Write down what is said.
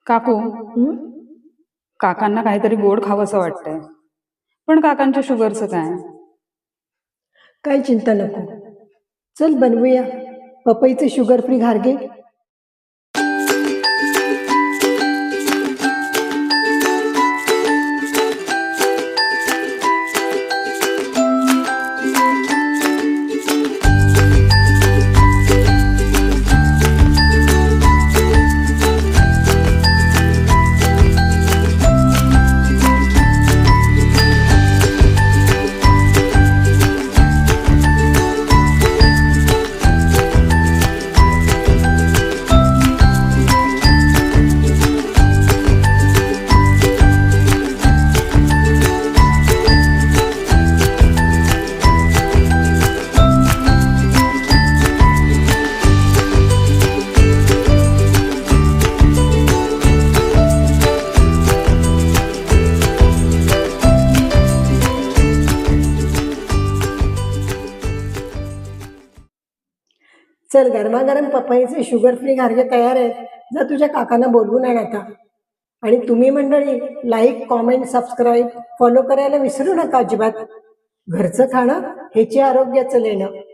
काकू, हं? काकांना काहीतरी गोड खावंसं वाटतंय. पण काकांच्या शुगरचं काय? काही चिंता नको. चल बनवूया पपईचे शुगर फ्री घारगे. चल गरमागरम पपईचे शुगर फ्री घारगे तयार आहेत. जा तुझ्या काकांना बोलवून आण आता. आणि तुम्ही मंडळी लाईक, कॉमेंट, सबस्क्राईब, फॉलो करायला विसरू नका अजिबात. घरचं खाणं हेचे आरोग्याचं लेणं.